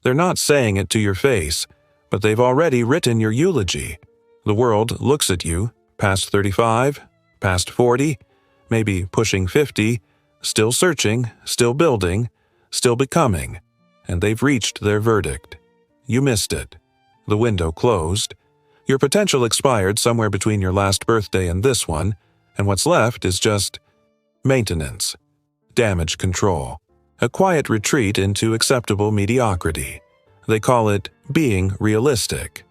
They're not saying it to your face, but they've already written your eulogy. The world looks at you, past 35, past 40, maybe pushing 50, still searching, still building, still becoming, and they've reached their verdict. You missed it. The window closed. Your potential expired somewhere between your last birthday and this one, and what's left is just maintenance, damage control, a quiet retreat into acceptable mediocrity. They call it being realistic.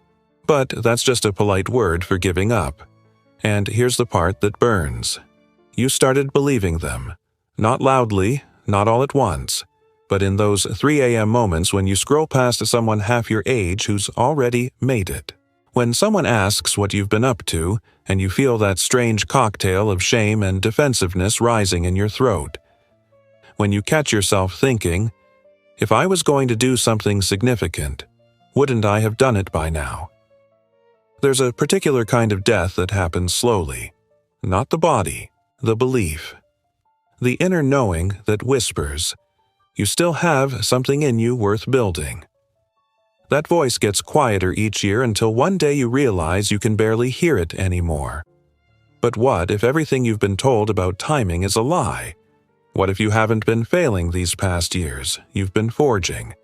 But that's just a polite word for giving up. And here's the part that burns. You started believing them. Not loudly, not all at once, but in those 3 a.m. moments when you scroll past someone half your age who's already made it. When someone asks what you've been up to, and you feel that strange cocktail of shame and defensiveness rising in your throat. When you catch yourself thinking, if I was going to do something significant, wouldn't I have done it by now? There's a particular kind of death that happens slowly. Not the body, the belief. The inner knowing that whispers, you still have something in you worth building. That voice gets quieter each year until one day you realize you can barely hear it anymore. But what if everything you've been told about timing is a lie? What if you haven't been failing these past years, you've been forging?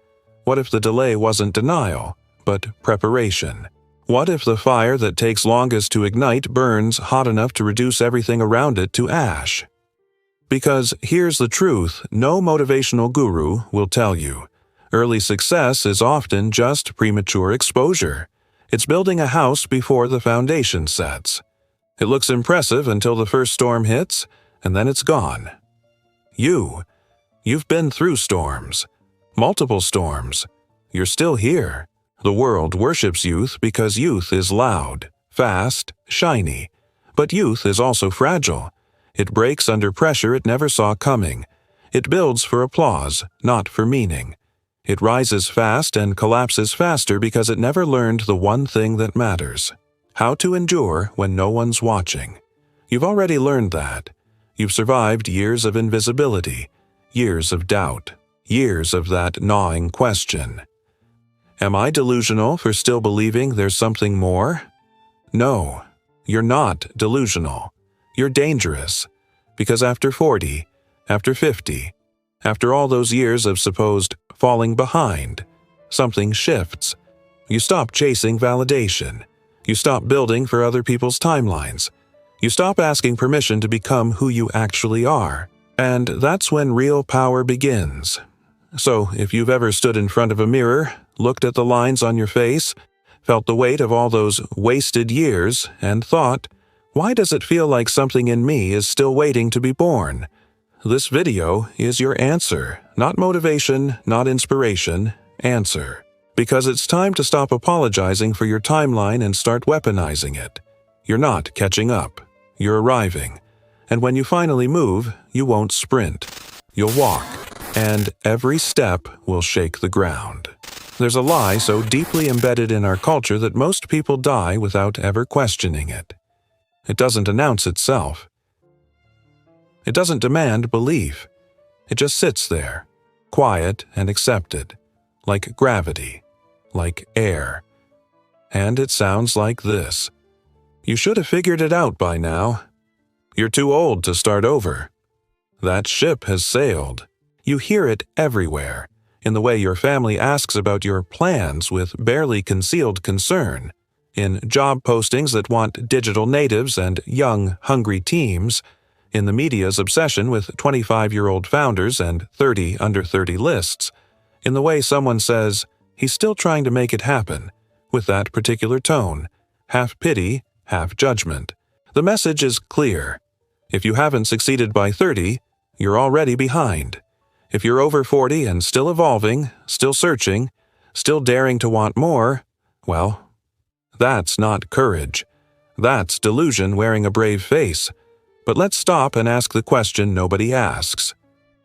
What if the delay wasn't denial, but preparation? What if the fire that takes longest to ignite burns hot enough to reduce everything around it to ash? Because here's the truth no motivational guru will tell you. Early success is often just premature exposure. It's building a house before the foundation sets. It looks impressive until the first storm hits, and then it's gone. You've been through storms. Multiple storms. You're still here. The world worships youth because youth is loud, fast, shiny. But youth is also fragile. It breaks under pressure it never saw coming. It builds for applause, not for meaning. It rises fast and collapses faster because it never learned the one thing that matters: how to endure when no one's watching. You've already learned that. You've survived years of invisibility, years of doubt, years of that gnawing question. Am I delusional for still believing there's something more? No, you're not delusional. You're dangerous. Because after 40, after 50, after all those years of supposed falling behind, something shifts. You stop chasing validation. You stop building for other people's timelines. You stop asking permission to become who you actually are. And that's when real power begins. So, if you've ever stood in front of a mirror, looked at the lines on your face, felt the weight of all those wasted years, and thought, why does it feel like something in me is still waiting to be born? This video is your answer. Not motivation, not inspiration, answer. Because it's time to stop apologizing for your timeline and start weaponizing it. You're not catching up. You're arriving. And when you finally move, you won't sprint. You'll walk. And every step will shake the ground. There's a lie so deeply embedded in our culture that most people die without ever questioning it. It doesn't announce itself. It doesn't demand belief. It just sits there, quiet and accepted, like gravity, like air. And it sounds like this. You should have figured it out by now. You're too old to start over. That ship has sailed. You hear it everywhere, in the way your family asks about your plans with barely concealed concern, in job postings that want digital natives and young, hungry teams, in the media's obsession with 25-year-old founders and 30 under 30 lists, in the way someone says, he's still trying to make it happen, with that particular tone, half pity, half judgment. The message is clear. If you haven't succeeded by 30, you're already behind. If you're over 40 and still evolving, still searching, still daring to want more, well, that's not courage. That's delusion wearing a brave face. But let's stop and ask the question nobody asks.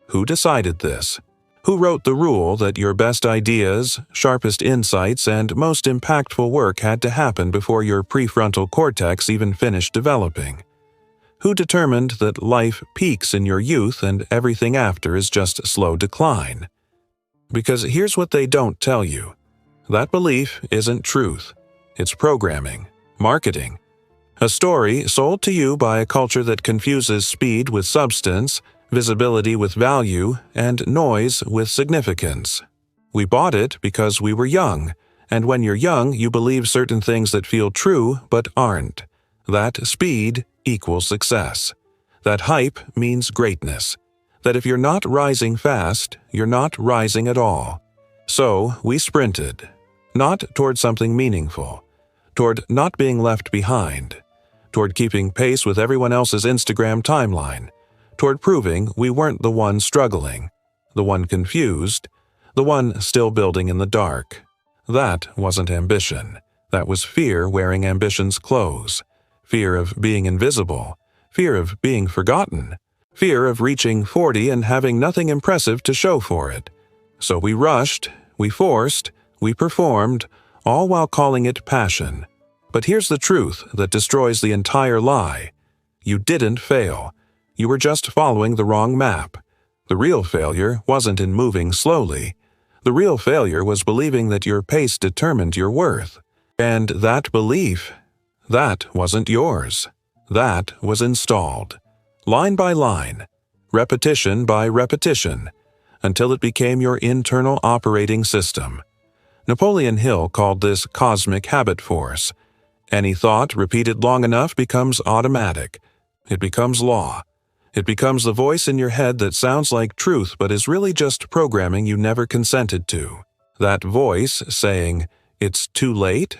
Who decided this? Who wrote the rule that your best ideas, sharpest insights, and most impactful work had to happen before your prefrontal cortex even finished developing? Who determined that life peaks in your youth and everything after is just slow decline? Because here's what they don't tell you. That belief isn't truth. It's programming, marketing. A story sold to you by a culture that confuses speed with substance, visibility with value, and noise with significance. We bought it because we were young, and when you're young, you believe certain things that feel true but aren't. That speed equals success. That hype means greatness. That if you're not rising fast, you're not rising at all. So we sprinted. Not toward something meaningful. Toward not being left behind. Toward keeping pace with everyone else's Instagram timeline. Toward proving we weren't the one struggling. The one confused. The one still building in the dark. That wasn't ambition. That was fear wearing ambition's clothes. Fear of being invisible. Fear of being forgotten. Fear of reaching 40 and having nothing impressive to show for it. So we rushed, we forced, we performed, all while calling it passion. But here's the truth that destroys the entire lie. You didn't fail. You were just following the wrong map. The real failure wasn't in moving slowly. The real failure was believing that your pace determined your worth. And that belief, that wasn't yours. That was installed. Line by line, repetition by repetition, until it became your internal operating system. Napoleon Hill called this cosmic habit force. Any thought repeated long enough becomes automatic. It becomes law. It becomes the voice in your head that sounds like truth but is really just programming you never consented to. That voice saying, "It's too late?"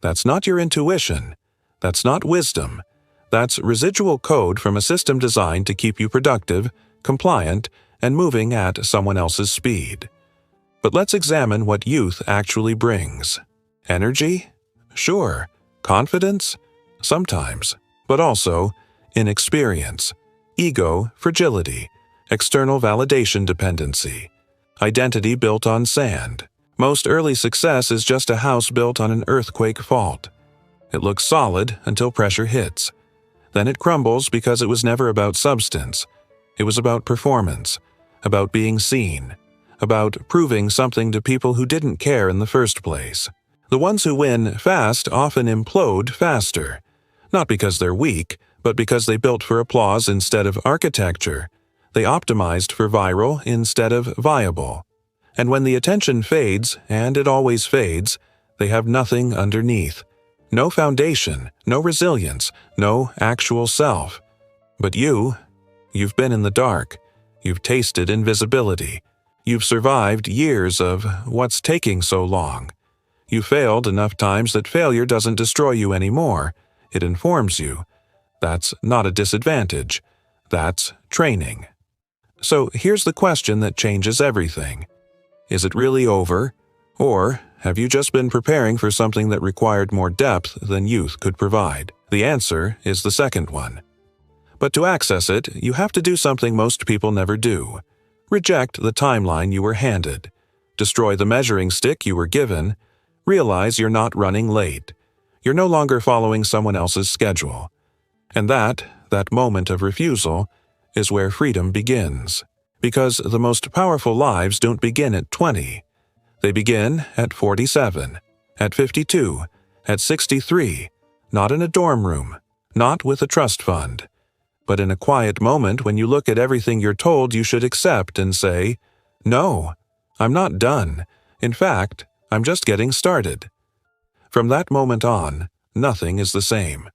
That's not your intuition. That's not wisdom. That's residual code from a system designed to keep you productive, compliant, and moving at someone else's speed. But let's examine what youth actually brings. Energy? Sure. Confidence? Sometimes. But also inexperience, ego fragility, external validation dependency, identity built on sand. Most early success is just a house built on an earthquake fault. It looks solid until pressure hits. Then it crumbles because it was never about substance. It was about performance, about being seen, about proving something to people who didn't care in the first place. The ones who win fast often implode faster, not because they're weak, but because they built for applause instead of architecture. They optimized for viral instead of viable. And when the attention fades, and it always fades, they have nothing underneath. No foundation, no resilience, no actual self. But you've been in the dark. You've tasted invisibility. You've survived years of what's taking so long. You failed enough times that failure doesn't destroy you anymore. It informs you. That's not a disadvantage. That's training. So here's the question that changes everything. Is it really over? Or have you just been preparing for something that required more depth than youth could provide? The answer is the second one. But to access it, you have to do something most people never do. Reject the timeline you were handed. Destroy the measuring stick you were given. Realize you're not running late. You're no longer following someone else's schedule. And that moment of refusal, is where freedom begins. Because the most powerful lives don't begin at 20. They begin at 47, at 52, at 63, not in a dorm room, not with a trust fund, but in a quiet moment when you look at everything you're told you should accept and say, "No, I'm not done. In fact, I'm just getting started." From that moment on, nothing is the same.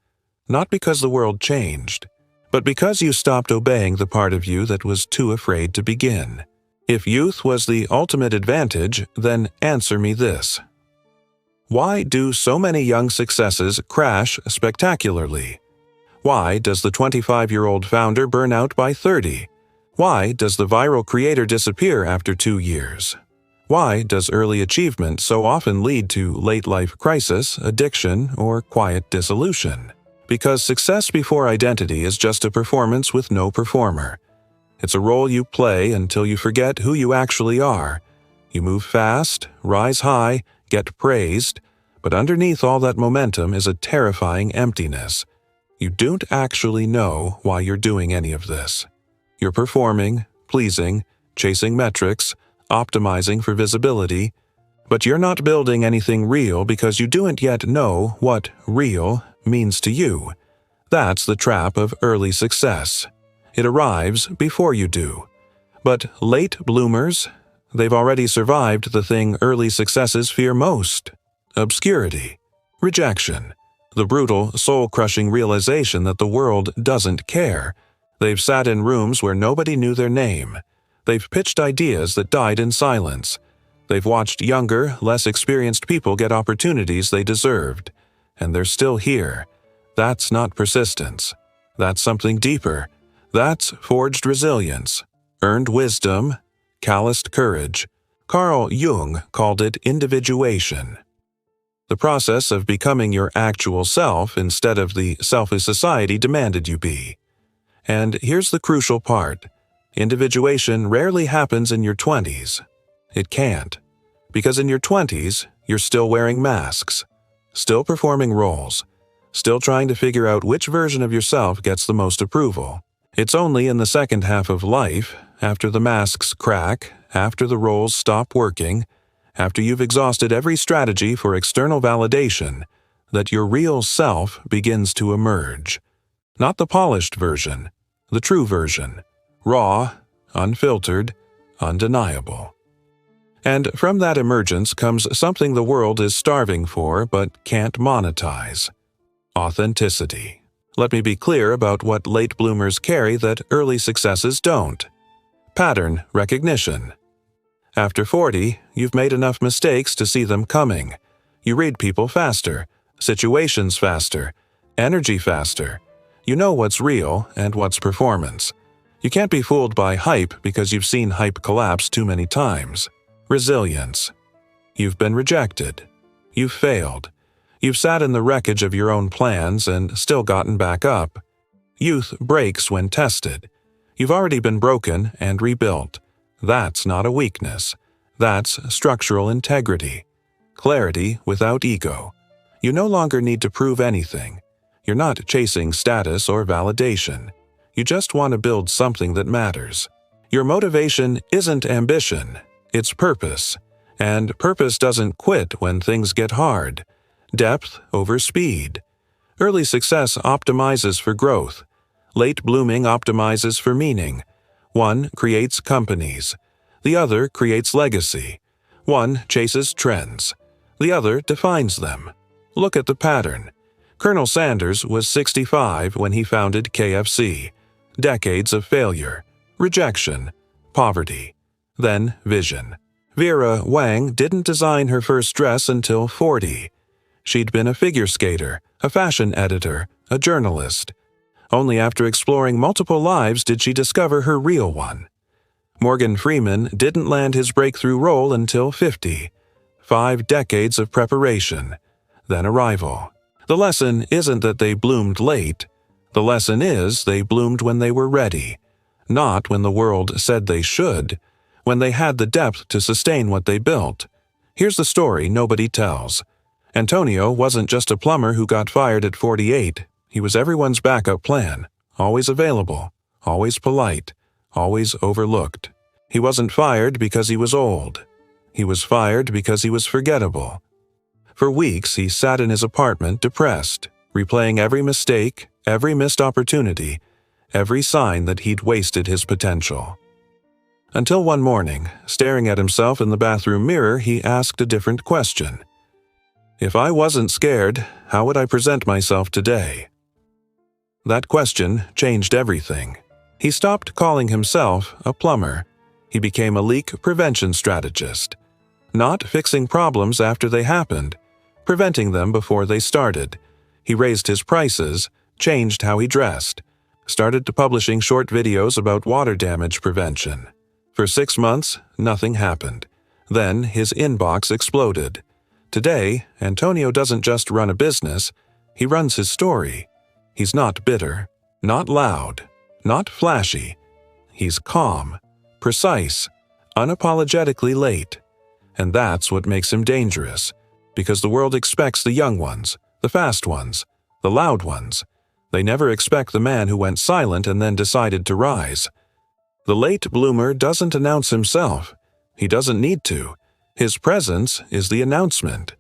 Not because the world changed, but because you stopped obeying the part of you that was too afraid to begin. If youth was the ultimate advantage, then answer me this. Why do so many young successes crash spectacularly? Why does the 25-year-old founder burn out by 30? Why does the viral creator disappear after 2 years? Why does early achievement so often lead to late-life crisis, addiction, or quiet dissolution? Because success before identity is just a performance with no performer. It's a role you play until you forget who you actually are. You move fast, rise high, get praised, but underneath all that momentum is a terrifying emptiness. You don't actually know why you're doing any of this. You're performing, pleasing, chasing metrics, optimizing for visibility, but you're not building anything real because you don't yet know what real means to you. That's the trap of early success. It arrives before you do. But late bloomers, they've already survived the thing early successes fear most: obscurity, rejection, the brutal, soul-crushing realization that the world doesn't care. They've sat in rooms where nobody knew their name. They've pitched ideas that died in silence. They've watched younger, less experienced people get opportunities they deserved. And they're still here. That's not persistence. That's something deeper. That's forged resilience, earned wisdom, calloused courage. Carl Jung called it individuation. The process of becoming your actual self instead of the selfish society demanded you be. And here's the crucial part. Individuation rarely happens in your 20s. It can't. Because in your 20s, you're still wearing masks, still performing roles, still trying to figure out which version of yourself gets the most approval. It's only in the second half of life, after the masks crack, after the roles stop working, after you've exhausted every strategy for external validation, that your real self begins to emerge. Not the polished version, the true version, raw, unfiltered, undeniable. And from that emergence comes something the world is starving for but can't monetize: authenticity. Let me be clear about what late bloomers carry that early successes don't. Pattern recognition. After 40, you've made enough mistakes to see them coming. You read people faster, situations faster, energy faster. You know what's real and what's performance. You can't be fooled by hype because you've seen hype collapse too many times. Resilience. You've been rejected. You've failed. You've sat in the wreckage of your own plans and still gotten back up. Youth breaks when tested. You've already been broken and rebuilt. That's not a weakness. That's structural integrity. Clarity without ego. You no longer need to prove anything. You're not chasing status or validation. You just want to build something that matters. Your motivation isn't ambition. It's purpose. And purpose doesn't quit when things get hard. Depth over speed. Early success optimizes for growth. Late blooming optimizes for meaning. One creates companies. The other creates legacy. One chases trends. The other defines them. Look at the pattern. Colonel Sanders was 65 when he founded KFC. Decades of failure, rejection, poverty. Then vision. Vera Wang didn't design her first dress until 40. She'd been a figure skater, a fashion editor, a journalist. Only after exploring multiple lives did she discover her real one. Morgan Freeman didn't land his breakthrough role until 50. 5 decades of preparation, then arrival. The lesson isn't that they bloomed late. The lesson is they bloomed when they were ready, not when the world said they should, when they had the depth to sustain what they built. Here's the story nobody tells. Antonio wasn't just a plumber who got fired at 48. He was everyone's backup plan, always available, always polite, always overlooked. He wasn't fired because he was old. He was fired because he was forgettable. For weeks, he sat in his apartment depressed, replaying every mistake, every missed opportunity, every sign that he'd wasted his potential. Until one morning, staring at himself in the bathroom mirror, he asked a different question. If I wasn't scared, how would I present myself today? That question changed everything. He stopped calling himself a plumber. He became a leak prevention strategist. Not fixing problems after they happened, preventing them before they started. He raised his prices, changed how he dressed, started publishing short videos about water damage prevention. For 6 months, nothing happened. Then his inbox exploded. Today, Antonio doesn't just run a business, he runs his story. He's not bitter, not loud, not flashy. He's calm, precise, unapologetically late. And that's what makes him dangerous, because the world expects the young ones, the fast ones, the loud ones. They never expect the man who went silent and then decided to rise. The late bloomer doesn't announce himself. He doesn't need to. His presence is the announcement.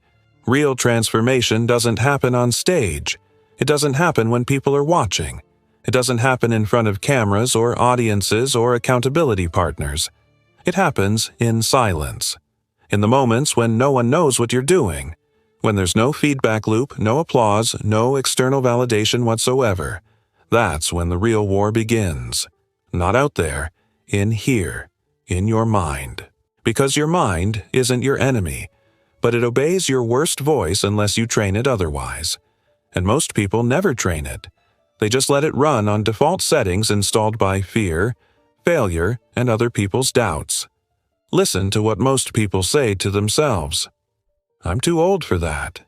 Real transformation doesn't happen on stage. It doesn't happen when people are watching. It doesn't happen in front of cameras or audiences or accountability partners. It happens in silence. In the moments when no one knows what you're doing. When there's no feedback loop, no applause, no external validation whatsoever. That's when the real war begins. Not out there, in here, in your mind. Because your mind isn't your enemy, but it obeys your worst voice unless you train it otherwise. And most people never train it. They just let it run on default settings installed by fear, failure, and other people's doubts. Listen to what most people say to themselves. I'm too old for that.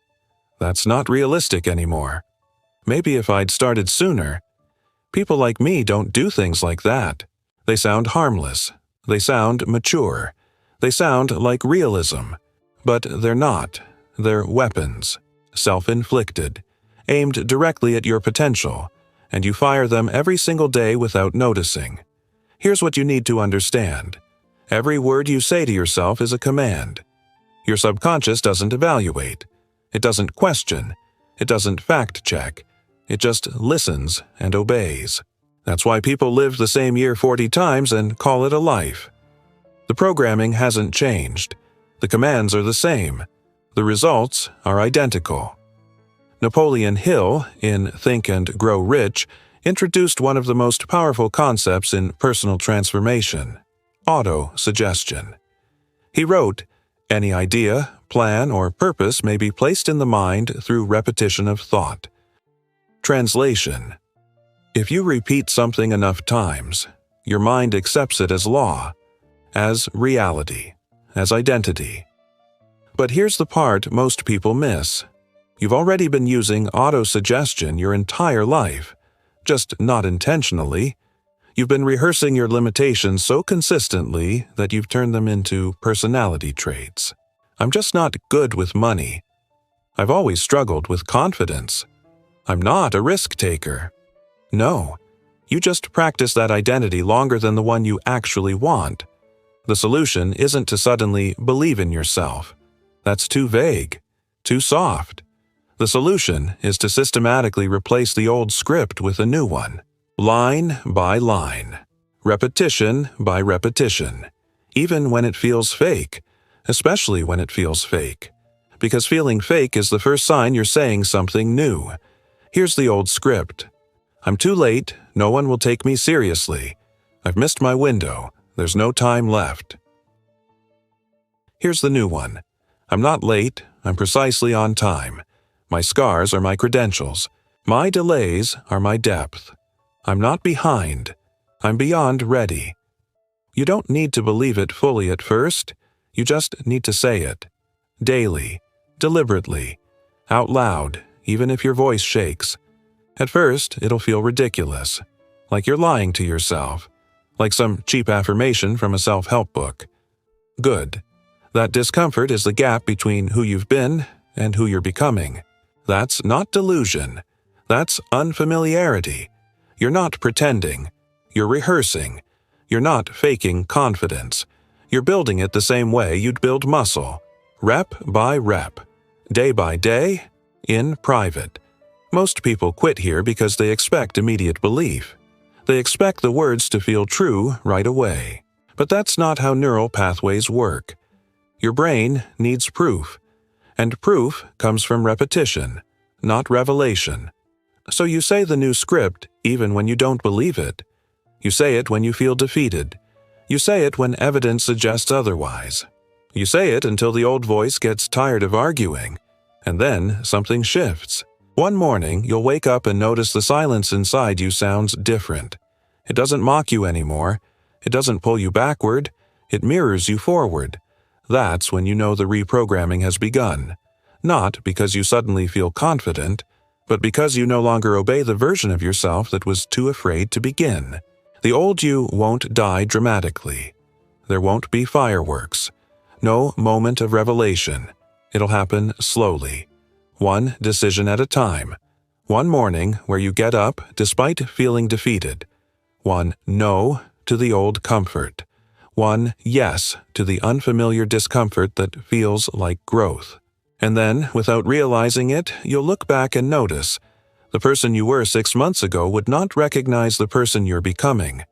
That's not realistic anymore. Maybe if I'd started sooner. People like me don't do things like that. They sound harmless. They sound mature. They sound like realism. But they're not. They're weapons, self-inflicted, aimed directly at your potential, and you fire them every single day without noticing. Here's what you need to understand. Every word you say to yourself is a command. Your subconscious doesn't evaluate. It doesn't question. It doesn't fact-check. It just listens and obeys. That's why people live the same year 40 times and call it a life. The programming hasn't changed. The commands are the same. The results are identical. Napoleon Hill, in Think and Grow Rich, introduced one of the most powerful concepts in personal transformation, auto-suggestion. He wrote, "Any idea, plan, or purpose may be placed in the mind through repetition of thought." Translation: if you repeat something enough times, your mind accepts it as law, as reality, as identity. But here's the part most people miss. You've already been using auto-suggestion your entire life, just not intentionally. You've been rehearsing your limitations so consistently that you've turned them into personality traits. I'm just not good with money. I've always struggled with confidence. I'm not a risk-taker. No, you just practice that identity longer than the one you actually want. The solution isn't to suddenly believe in yourself. That's too vague, too soft. The solution is to systematically replace the old script with a new one, line by line, repetition by repetition, even when it feels fake, especially when it feels fake. Because feeling fake is the first sign you're saying something new. Here's the old script. I'm too late, no one will take me seriously. I've missed my window, there's no time left. Here's the new one. I'm not late, I'm precisely on time. My scars are my credentials. My delays are my depth. I'm not behind. I'm beyond ready. You don't need to believe it fully at first. You just need to say it. Daily, deliberately, out loud, even if your voice shakes. At first, it'll feel ridiculous, like you're lying to yourself, like some cheap affirmation from a self-help book. Good. That discomfort is the gap between who you've been and who you're becoming. That's not delusion. That's unfamiliarity. You're not pretending. You're rehearsing. You're not faking confidence. You're building it the same way you'd build muscle, rep by rep, day by day, in private. Most people quit here because they expect immediate belief. They expect the words to feel true right away. But that's not how neural pathways work. Your brain needs proof, and proof comes from repetition, not revelation. So you say the new script even when you don't believe it. You say it when you feel defeated. You say it when evidence suggests otherwise. You say it until the old voice gets tired of arguing, and then something shifts. One morning, you'll wake up and notice the silence inside you sounds different. It doesn't mock you anymore. It doesn't pull you backward. It mirrors you forward. That's when you know the reprogramming has begun. Not because you suddenly feel confident, but because you no longer obey the version of yourself that was too afraid to begin. The old you won't die dramatically. There won't be fireworks. No moment of revelation. It'll happen slowly. One decision at a time. One morning where you get up despite feeling defeated. One no to the old comfort. One yes to the unfamiliar discomfort that feels like growth. And then, without realizing it, you'll look back and notice the person you were 6 months ago would not recognize the person you're becoming.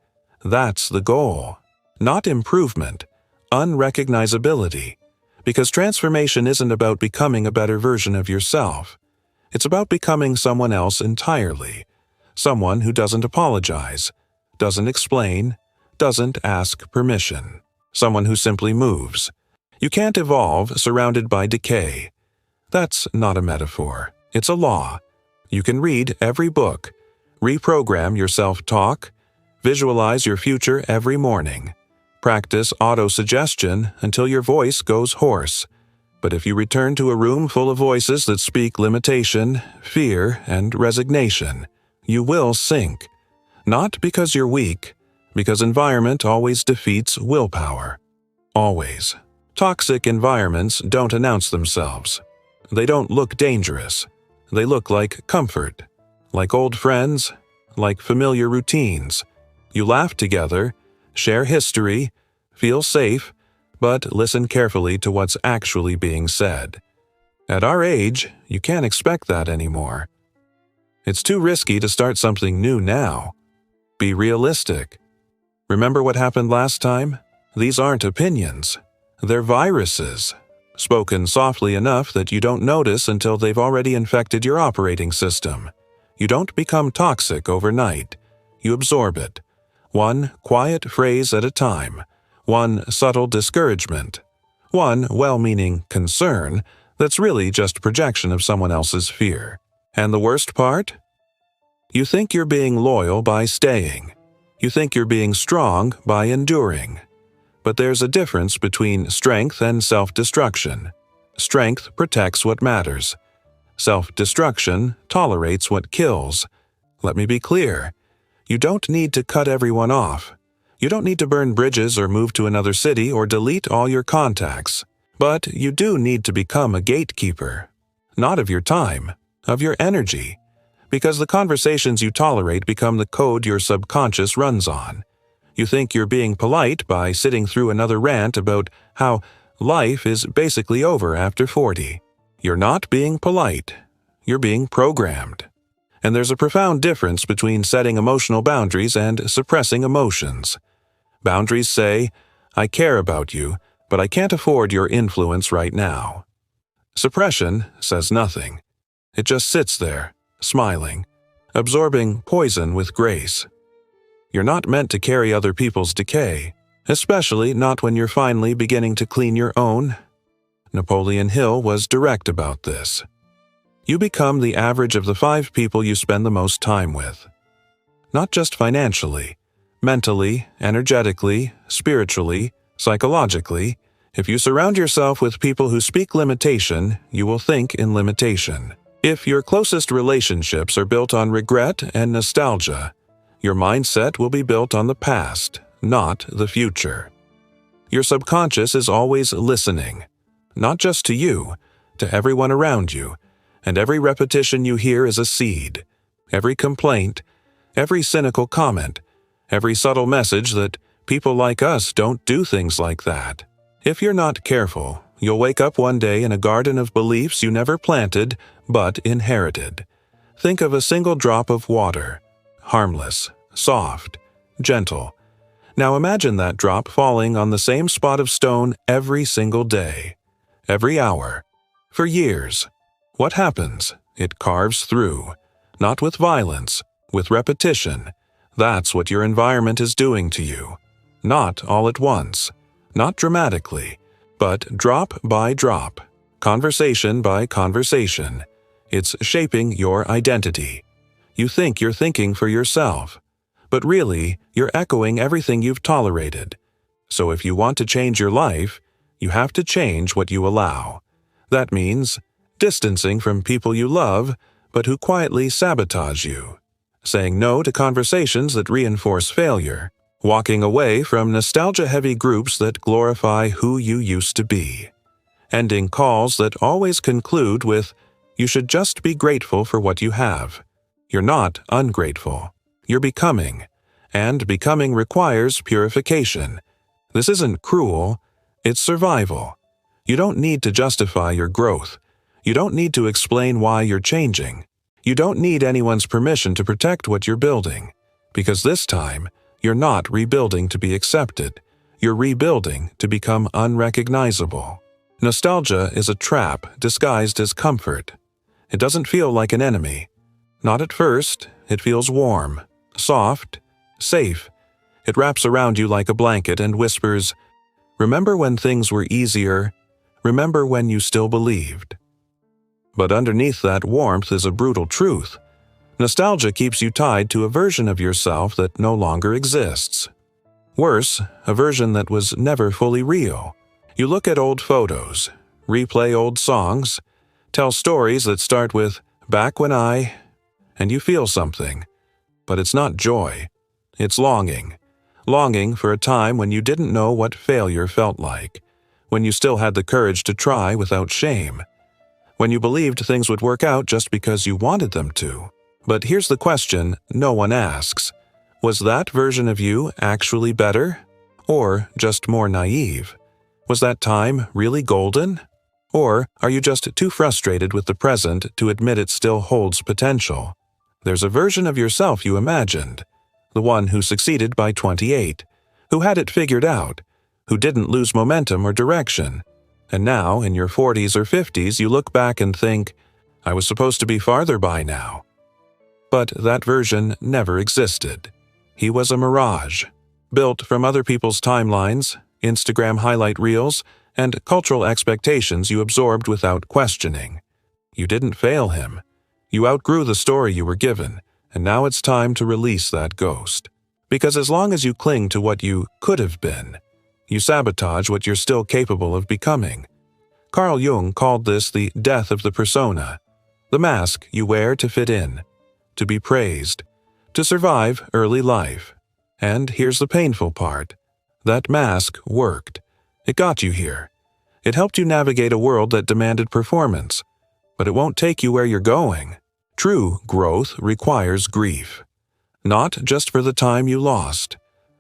That's the goal. Not improvement, unrecognizability. Because transformation isn't about becoming a better version of yourself. It's about becoming someone else entirely. Someone who doesn't apologize, doesn't explain, doesn't ask permission. Someone who simply moves. You can't evolve surrounded by decay. That's not a metaphor. It's a law. You can read every book, reprogram your self-talk, visualize your future every morning, practice auto-suggestion until your voice goes hoarse. But if you return to a room full of voices that speak limitation, fear, and resignation, you will sink. Not because you're weak, because environment always defeats willpower. Always. Toxic environments don't announce themselves. They don't look dangerous. They look like comfort, like old friends, like familiar routines. You laugh together, share history, feel safe, but listen carefully to what's actually being said. At our age, you can't expect that anymore. It's too risky to start something new now. Be realistic. Remember what happened last time? These aren't opinions. They're viruses, spoken softly enough that you don't notice until they've already infected your operating system. You don't become toxic overnight. You absorb it. One quiet phrase at a time. One subtle discouragement. One well-meaning concern that's really just projection of someone else's fear. And the worst part? You think you're being loyal by staying. You think you're being strong by enduring. But there's a difference between strength and self-destruction. Strength protects what matters. Self-destruction tolerates what kills. Let me be clear. You don't need to cut everyone off. You don't need to burn bridges or move to another city or delete all your contacts. But you do need to become a gatekeeper. Not of your time, of your energy. Because the conversations you tolerate become the code your subconscious runs on. You think you're being polite by sitting through another rant about how life is basically over after 40. You're not being polite. You're being programmed. And there's a profound difference between setting emotional boundaries and suppressing emotions. Boundaries say, I care about you, but I can't afford your influence right now. Suppression says nothing. It just sits there, smiling, absorbing poison with grace. You're not meant to carry other people's decay, especially not when you're finally beginning to clean your own. Napoleon Hill was direct about this. You become the average of the 5 people you spend the most time with. Not just financially, mentally, energetically, spiritually, psychologically. If you surround yourself with people who speak limitation, you will think in limitation. If your closest relationships are built on regret and nostalgia, your mindset will be built on the past, not the future. Your subconscious is always listening, not just to you, to everyone around you, and every repetition you hear is a seed. Every complaint, every cynical comment, every subtle message that people like us don't do things like that. If you're not careful, you'll wake up one day in a garden of beliefs you never planted, but inherited. Think of a single drop of water. Harmless, soft, gentle. Now imagine that drop falling on the same spot of stone every single day, every hour, for years. What happens? It carves through. Not with violence, with repetition. That's what your environment is doing to you. Not all at once, not dramatically, but drop by drop, conversation by conversation. It's shaping your identity. You think you're thinking for yourself, but really, you're echoing everything you've tolerated. So if you want to change your life, you have to change what you allow. That means distancing from people you love, but who quietly sabotage you. Saying no to conversations that reinforce failure. Walking away from nostalgia-heavy groups that glorify who you used to be. Ending calls that always conclude with, you should just be grateful for what you have. You're not ungrateful. You're becoming. And becoming requires purification. This isn't cruel, it's survival. You don't need to justify your growth. You don't need to explain why you're changing. You don't need anyone's permission to protect what you're building. Because this time, you're not rebuilding to be accepted. You're rebuilding to become unrecognizable. Nostalgia is a trap disguised as comfort. It doesn't feel like an enemy. Not at first. It feels warm, soft, safe. It wraps around you like a blanket and whispers, "Remember when things were easier? Remember when you still believed?" But underneath that warmth is a brutal truth. Nostalgia keeps you tied to a version of yourself that no longer exists. Worse, a version that was never fully real. You look at old photos, replay old songs, tell stories that start with, "back when I," and you feel something. But it's not joy. It's longing. Longing for a time when you didn't know what failure felt like, when you still had the courage to try without shame, when you believed things would work out just because you wanted them to. But here's the question no one asks. Was that version of you actually better? Or just more naive? Was that time really golden? Or are you just too frustrated with the present to admit it still holds potential? There's a version of yourself you imagined. The one who succeeded by 28, who had it figured out, who didn't lose momentum or direction. And now, in your 40s or 50s, you look back and think, "I was supposed to be farther by now." But that version never existed. He was a mirage, built from other people's timelines, Instagram highlight reels, and cultural expectations you absorbed without questioning. You didn't fail him. You outgrew the story you were given, and now it's time to release that ghost. Because as long as you cling to what you could have been, you sabotage what you're still capable of becoming. Carl Jung called this the death of the persona, the mask you wear to fit in, to be praised, to survive early life. And here's the painful part. That mask worked. It got you here. It helped you navigate a world that demanded performance, but it won't take you where you're going. True growth requires grief. Not just for the time you lost,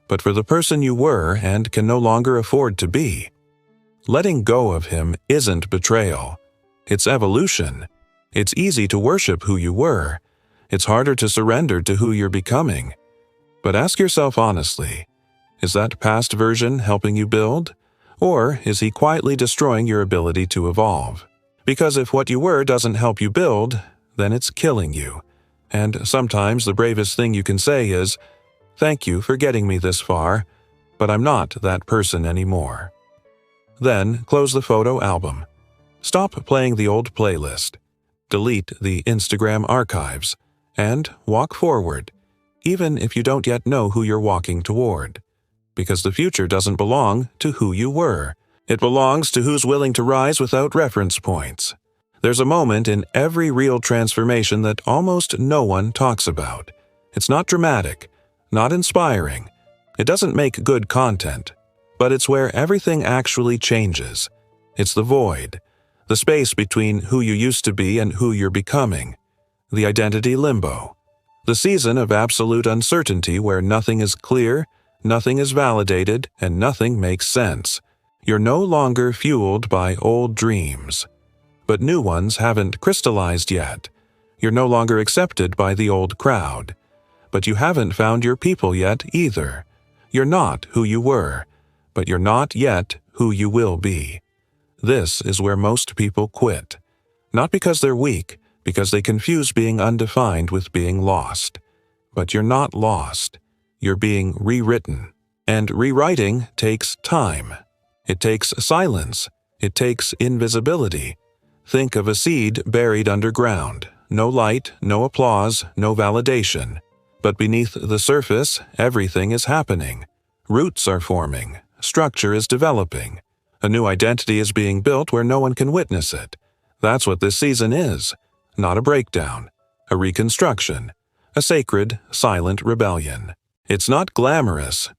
but for the person you were and can no longer afford to be. Letting go of him isn't betrayal. It's evolution. It's easy to worship who you were. It's harder to surrender to who you're becoming. But ask yourself honestly, is that past version helping you build? Or is he quietly destroying your ability to evolve? Because if what you were doesn't help you build, then it's killing you. And sometimes the bravest thing you can say is, "Thank you for getting me this far, but I'm not that person anymore." Then close the photo album. Stop playing the old playlist. Delete the Instagram archives. And walk forward, even if you don't yet know who you're walking toward. Because the future doesn't belong to who you were. It belongs to who's willing to rise without reference points. There's a moment in every real transformation that almost no one talks about. It's not dramatic, not inspiring. It doesn't make good content. But it's where everything actually changes. It's the void, the space between who you used to be and who you're becoming. The identity limbo. The season of absolute uncertainty where nothing is clear, nothing is validated, and nothing makes sense. You're no longer fueled by old dreams. But new ones haven't crystallized yet. You're no longer accepted by the old crowd. But you haven't found your people yet either. You're not who you were, but you're not yet who you will be. This is where most people quit. Not because they're weak, because they confuse being undefined with being lost. But you're not lost. You're being rewritten. And rewriting takes time. It takes silence. It takes invisibility. Think of a seed buried underground. No light, no applause, no validation. But beneath the surface, everything is happening. Roots are forming. Structure is developing. A new identity is being built where no one can witness it. That's what this season is. Not a breakdown. A reconstruction. A sacred, silent rebellion. It's not glamorous,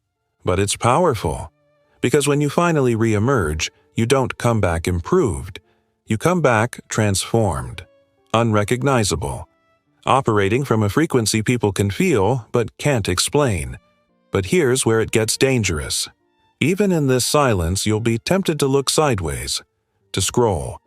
but it's powerful. Because when you finally re-emerge, you don't come back improved. You come back transformed. Unrecognizable. Operating from a frequency people can feel but can't explain. But here's where it gets dangerous. Even in this silence, you'll be tempted to look sideways, to scroll,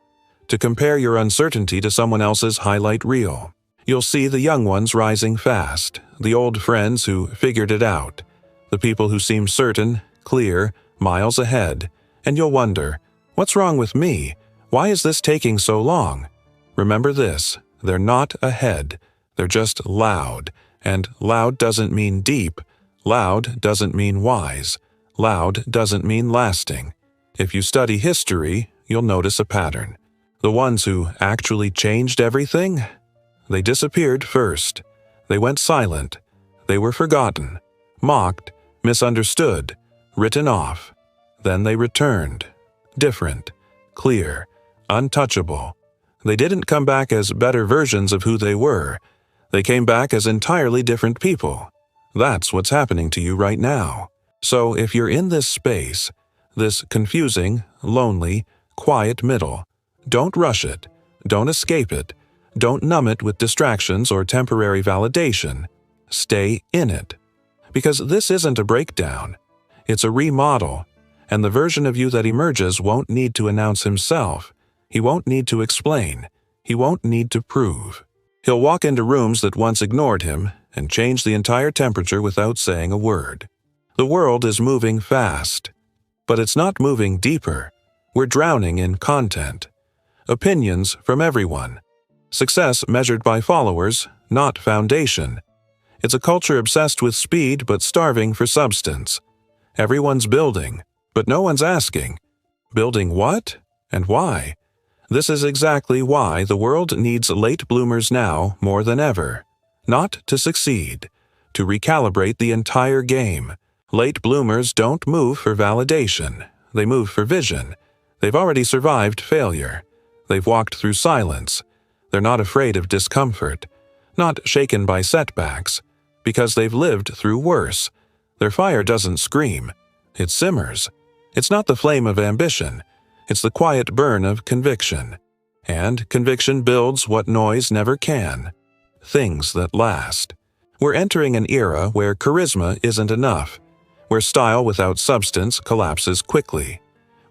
to compare your uncertainty to someone else's highlight reel. You'll see the young ones rising fast, the old friends who figured it out, the people who seem certain, clear, miles ahead, and you'll wonder, what's wrong with me? Why is this taking so long? Remember this, they're not ahead, they're just loud, and loud doesn't mean deep, loud doesn't mean wise, loud doesn't mean lasting. If you study history, you'll notice a pattern. The ones who actually changed everything? They disappeared first. They went silent. They were forgotten, mocked, misunderstood, written off. Then they returned, different, clear, untouchable. They didn't come back as better versions of who they were. They came back as entirely different people. That's what's happening to you right now. So if you're in this space, this confusing, lonely, quiet middle, don't rush it. Don't escape it. Don't numb it with distractions or temporary validation. Stay in it. Because this isn't a breakdown. It's a remodel. And the version of you that emerges won't need to announce himself. He won't need to explain. He won't need to prove. He'll walk into rooms that once ignored him and change the entire temperature without saying a word. The world is moving fast. But it's not moving deeper. We're drowning in content. Opinions from everyone. Success measured by followers, not foundation. It's a culture obsessed with speed but starving for substance. Everyone's building, but no one's asking. Building what? And why? This is exactly why the world needs late bloomers now more than ever. Not to succeed, to recalibrate the entire game. Late bloomers don't move for validation. They move for vision. They've already survived failure. They've walked through silence. They're not afraid of discomfort, not shaken by setbacks, because they've lived through worse. Their fire doesn't scream. It simmers. It's not the flame of ambition. It's the quiet burn of conviction. And conviction builds what noise never can. Things that last. We're entering an era where charisma isn't enough, where style without substance collapses quickly,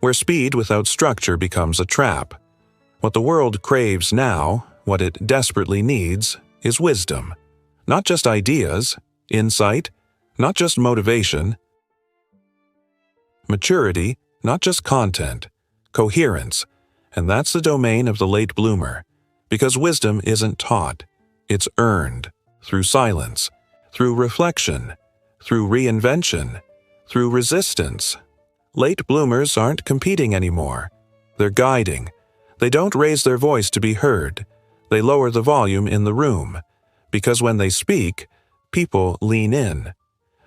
where speed without structure becomes a trap. What the world craves now, what it desperately needs, is wisdom. Not just ideas, insight, not just motivation. Maturity, not just content. Coherence. And that's the domain of the late bloomer. Because wisdom isn't taught. It's earned. Through silence. Through reflection. Through reinvention. Through resistance. Late bloomers aren't competing anymore. They're guiding. They don't raise their voice to be heard. They lower the volume in the room. Because when they speak, people lean in.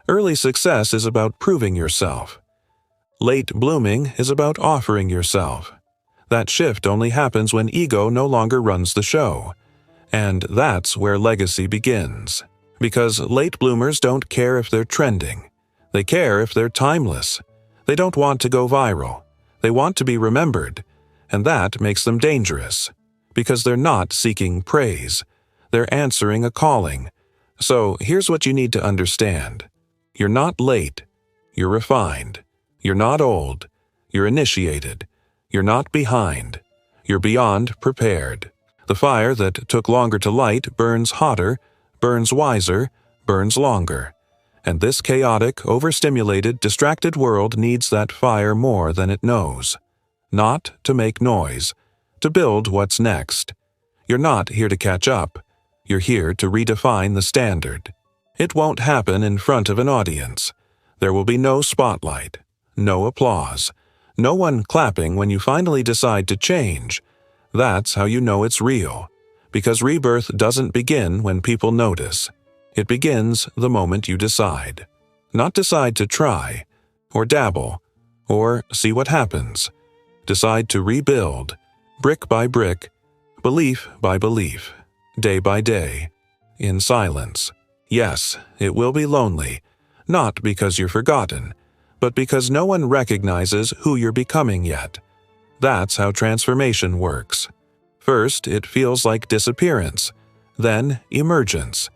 Early success is about proving yourself. Late blooming is about offering yourself. That shift only happens when ego no longer runs the show. And that's where legacy begins. Because late bloomers don't care if they're trending. They care if they're timeless. They don't want to go viral. They want to be remembered. And that makes them dangerous, because they're not seeking praise. They're answering a calling. So here's what you need to understand. You're not late. You're refined. You're not old. You're initiated. You're not behind. You're beyond prepared. The fire that took longer to light burns hotter, burns wiser, burns longer. And this chaotic, overstimulated, distracted world needs that fire more than it knows. Not to make noise, to build what's next. You're not here to catch up. You're here to redefine the standard. It won't happen in front of an audience. There will be no spotlight, no applause, no one clapping when you finally decide to change. That's how you know it's real. Because rebirth doesn't begin when people notice. It begins the moment you decide. Not decide to try, or dabble, or see what happens. Decide to rebuild, brick by brick, belief by belief, day by day, in silence. Yes, it will be lonely, not because you're forgotten, but because no one recognizes who you're becoming yet. That's how transformation works. First, it feels like disappearance, then emergence.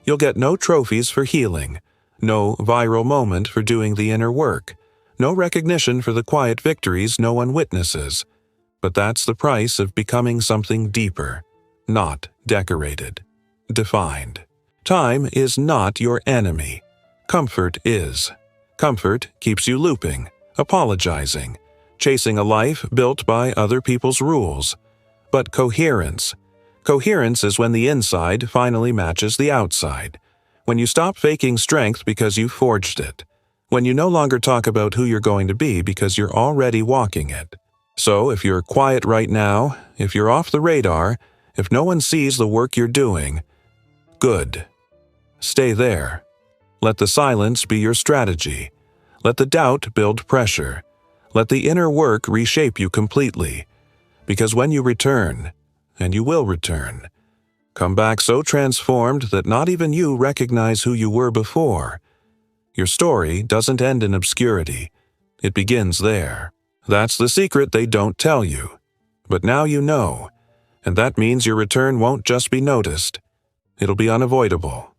You'll get no trophies for healing, no viral moment for doing the inner work, No recognition for the quiet victories no one witnesses. But that's the price of becoming something deeper, not decorated, defined. Time is not your enemy. Comfort is. Comfort keeps you looping, apologizing, chasing a life built by other people's rules. But coherence is when the inside finally matches the outside. When you stop faking strength because you forged it. When you no longer talk about who you're going to be because you're already walking it. So if you're quiet right now, if you're off the radar, if no one sees the work you're doing, good. Stay there. Let the silence be your strategy. Let the doubt build pressure. Let the inner work reshape you completely. Because when you return, and you will return, come back so transformed that not even you recognize who you were before. Your story doesn't end in obscurity. It begins there. That's the secret they don't tell you. But now you know, and that means your return won't just be noticed. It'll be unavoidable.